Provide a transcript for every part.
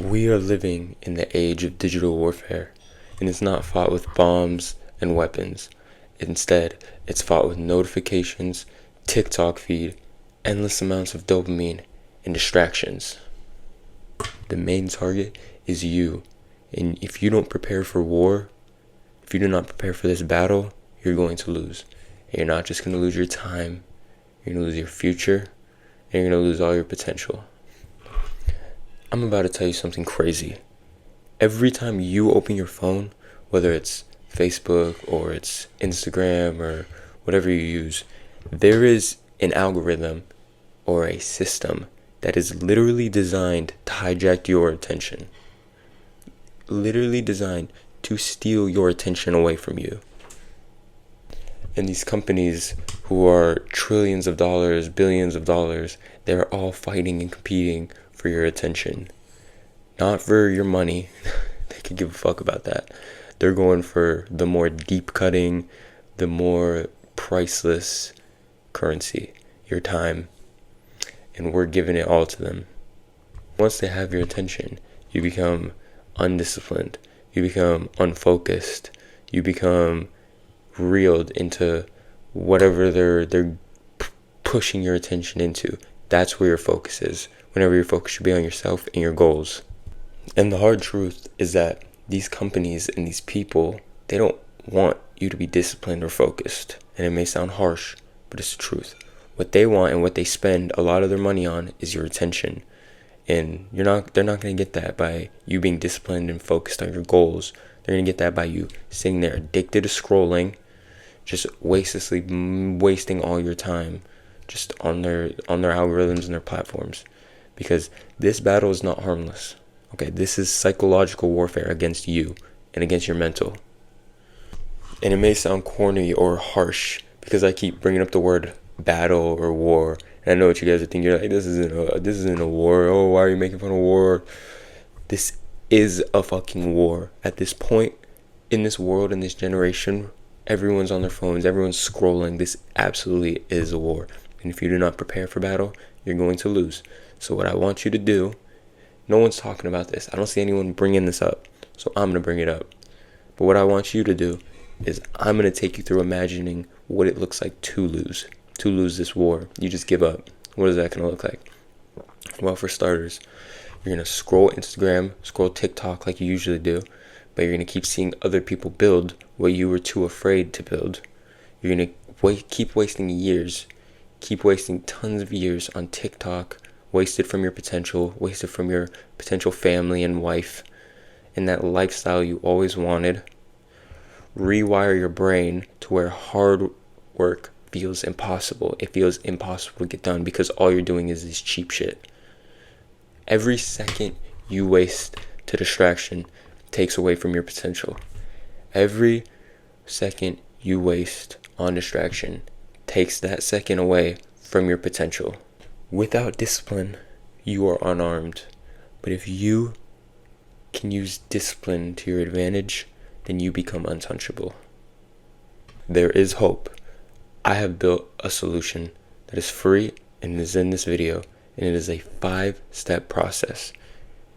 We are living in the age of digital warfare, and it's not fought with bombs and weapons. Instead, it's fought with notifications, TikTok feed, endless amounts of dopamine, and distractions. The main target is you, and if you don't prepare for war, if you do not prepare for this battle, you're going to lose. And you're not just going to lose your time, you're going to lose your future, and you're going to lose all your potential. I'm about to tell you something crazy. Every time you open your phone, whether it's Facebook or it's Instagram or whatever you use, there is an algorithm or a system that is literally designed to hijack your attention. Literally designed to steal your attention away from you. And these companies who are trillions of dollars, billions of dollars, they're all fighting and competing for your attention. Not for your money. They could give a fuck about that. They're going for the more deep cutting, the more priceless currency, your time. And we're giving it all to them. Once they have your attention, you become undisciplined. You become unfocused. You become reeled into whatever they're pushing your attention into. That's where your focus is. Whenever your focus should be on yourself and your goals. And the hard truth is that these companies and these people, they don't want you to be disciplined or focused. And it may sound harsh, but it's the truth. What they want and what they spend a lot of their money on is your attention. And they're not going to get that by you being disciplined and focused on your goals. They're going to get that by you sitting there addicted to scrolling, just wastelessly wasting all your time just on their algorithms and their platforms. Because this battle is not harmless. Okay, this is psychological warfare against you and against your mental. And it may sound corny or harsh because I keep bringing up the word battle or war. And I know what you guys are thinking. You're like, this isn't a war. Oh, why are you making fun of war? This is a fucking war. At this point in this world, in this generation, everyone's on their phones. Everyone's scrolling. This absolutely is a war. And if you do not prepare for battle, you're going to lose. So what I want you to do, no one's talking about this. I don't see anyone bringing this up. So I'm going to bring it up. But what I want you to do is I'm going to take you through imagining what it looks like to lose this war. You just give up. What is that going to look like? Well, for starters, you're going to scroll Instagram, scroll TikTok like you usually do, but you're going to keep seeing other people build what you were too afraid to build. You're going to keep wasting years, keep wasting tons of years on TikTok, wasted from your potential, wasted from your potential family and wife, and that lifestyle you always wanted. Rewire your brain to where hard work feels impossible. It feels impossible to get done because all you're doing is this cheap shit. Every second you waste to distraction takes away from your potential. Every second you waste on distraction takes that second away from your potential. Without discipline, you are unarmed. But if you can use discipline to your advantage, then you become untouchable. There is hope. I have built a solution that is free and is in this video, and it is a 5-step process.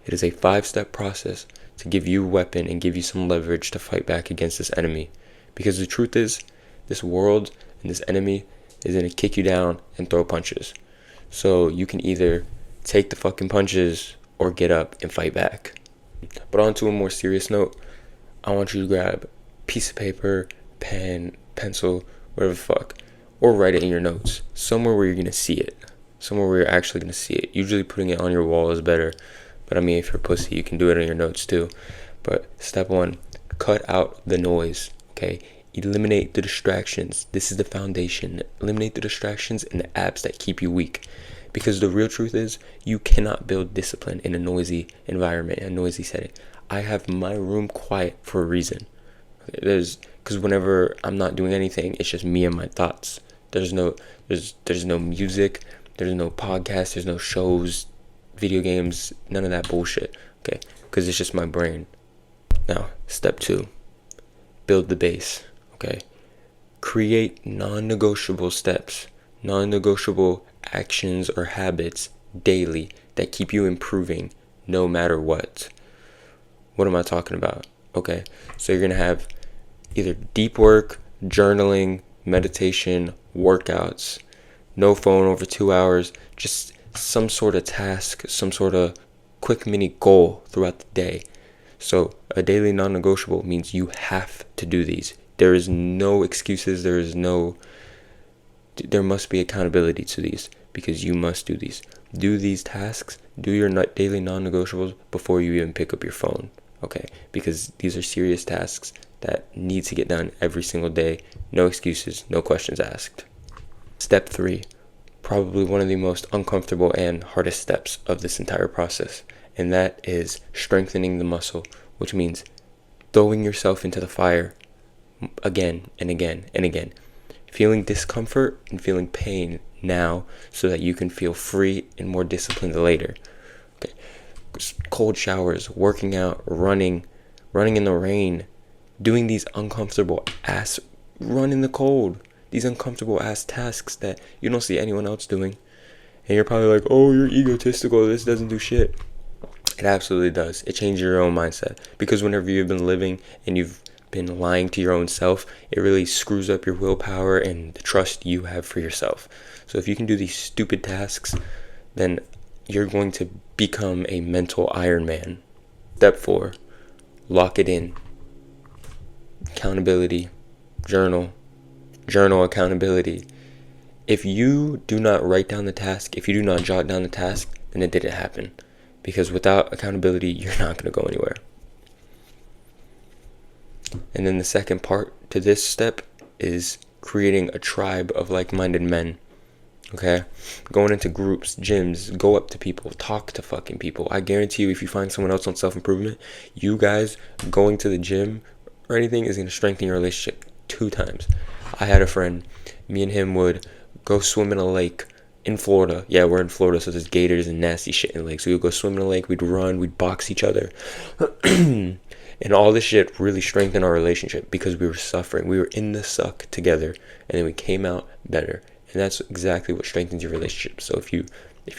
It is a 5-step process to give you a weapon and give you some leverage to fight back against this enemy. Because the truth is, this world and this enemy is going to kick you down and throw punches. So you can either take the fucking punches or get up and fight back. But on to a more serious note, I want you to grab a piece of paper, pen, pencil, whatever the fuck, or write it in your notes, somewhere where you're going to see it, somewhere where you're actually going to see it. Usually putting it on your wall is better, but I mean, if you're a pussy, you can do it in your notes too. But step 1, cut out the noise, okay? Eliminate the distractions. This is the foundation. Eliminate the distractions and the apps that keep you weak. Because the real truth is, you cannot build discipline in a noisy environment, a noisy setting. I have my room quiet for a reason. Because whenever I'm not doing anything, it's just me and my thoughts. There's no music, there's no podcast, there's no shows, video games, none of that bullshit. Okay, because it's just my brain. Now, step 2, build the base. Okay, create non-negotiable steps, non-negotiable actions or habits daily that keep you improving no matter what. What am I talking about? Okay, so you're going to have either deep work, journaling, meditation, workouts, no phone over 2 hours, just some sort of task, some sort of quick mini goal throughout the day. So a daily non-negotiable means you have to do these. There is no excuses. There must be accountability to these, because you must do these. Do these tasks, do your daily non-negotiables before you even pick up your phone. Okay, because these are serious tasks that need to get done every single day. No excuses, no questions asked. Step 3, probably one of the most uncomfortable and hardest steps of this entire process, and that is strengthening the muscle, which means throwing yourself into the fire again and again and again. Feeling discomfort and feeling pain now so that you can feel free and more disciplined later. Okay. Cold showers, working out, running in the rain, doing these uncomfortable ass, run in the cold, these uncomfortable ass tasks that you don't see anyone else doing. And you're probably like, oh, you're egotistical, this doesn't do shit. It absolutely does. It changes your own mindset, because whenever you've been living and you've been lying to your own self, it really screws up your willpower and the trust you have for yourself. So if you can do these stupid tasks, then you're going to become a mental Iron Man. Step 4, lock it in. Accountability, journal accountability. If you do not write down the task, if you do not jot down the task, then it didn't happen. Because without accountability, you're not going to go anywhere. And then the second part to this step is creating a tribe of like-minded men. Okay? Going into groups, gyms, go up to people, talk to fucking people. I guarantee you, if you find someone else on self-improvement, you guys going to the gym or anything is going to strengthen your relationship 2 times. I had a friend, me and him would go swim in a lake in Florida. Yeah, we're in Florida, so there's gators and nasty shit in the lake. So we would go swim in a lake, we'd run, we'd box each other. And all this shit really strengthened our relationship because we were suffering. We were in the suck together, and then we came out better. And that's exactly what strengthens your relationship. So if you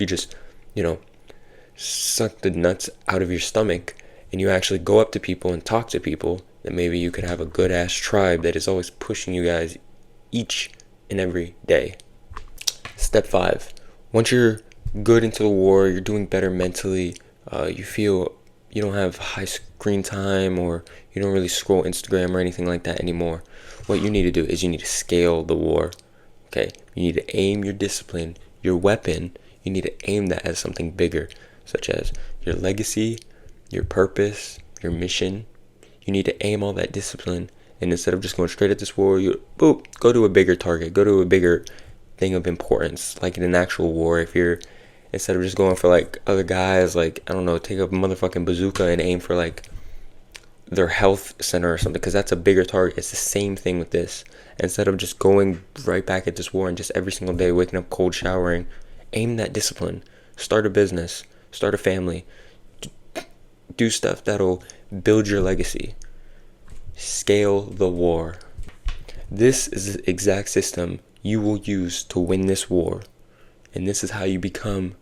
just, suck the nuts out of your stomach and you actually go up to people and talk to people, then maybe you could have a good ass tribe that is always pushing you guys each and every day. Step 5. Once you're good into the war, you're doing better mentally, you feel you don't have high screen time, or you don't really scroll Instagram or anything like that anymore, what you need to do is you need to scale the war. Okay, you need to aim your discipline, your weapon, you need to aim that as something bigger, such as your legacy, your purpose, your mission. You need to aim all that discipline, and instead of just going straight at this war, you go to a bigger target, go to a bigger thing of importance, like in an actual war. If you're, instead of just going for like other guys, like, I don't know, take a motherfucking bazooka and aim for like their health center or something, because that's a bigger target. It's the same thing with this. Instead of just going right back at this war and just every single day waking up cold showering, aim that discipline. Start a business, start a family, do stuff that'll build your legacy. Scale the war. This is the exact system you will use to win this war. And this is how you become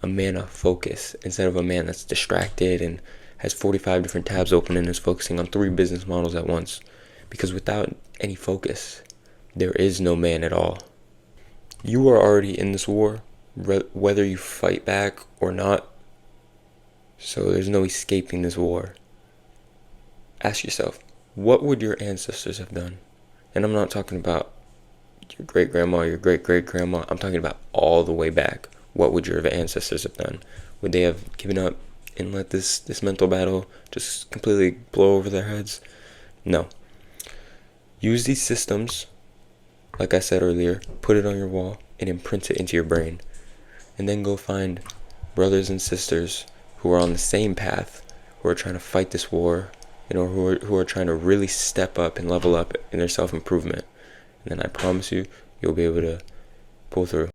a man of focus, instead of a man that's distracted and has 45 different tabs open and is focusing on 3 business models at once. Because without any focus, there is no man at all. You are already in this war, whether you fight back or not. So there's no escaping this war. Ask yourself, what would your ancestors have done? And I'm not talking about your great-grandma, your great-great-grandma. I'm talking about all the way back. What would your ancestors have done? Would they have given up and let this mental battle just completely blow over their heads? No. Use these systems, like I said earlier, put it on your wall and imprint it into your brain. And then go find brothers and sisters who are on the same path, who are trying to fight this war, who are trying to really step up and level up in their self-improvement. And then I promise you, you'll be able to pull through.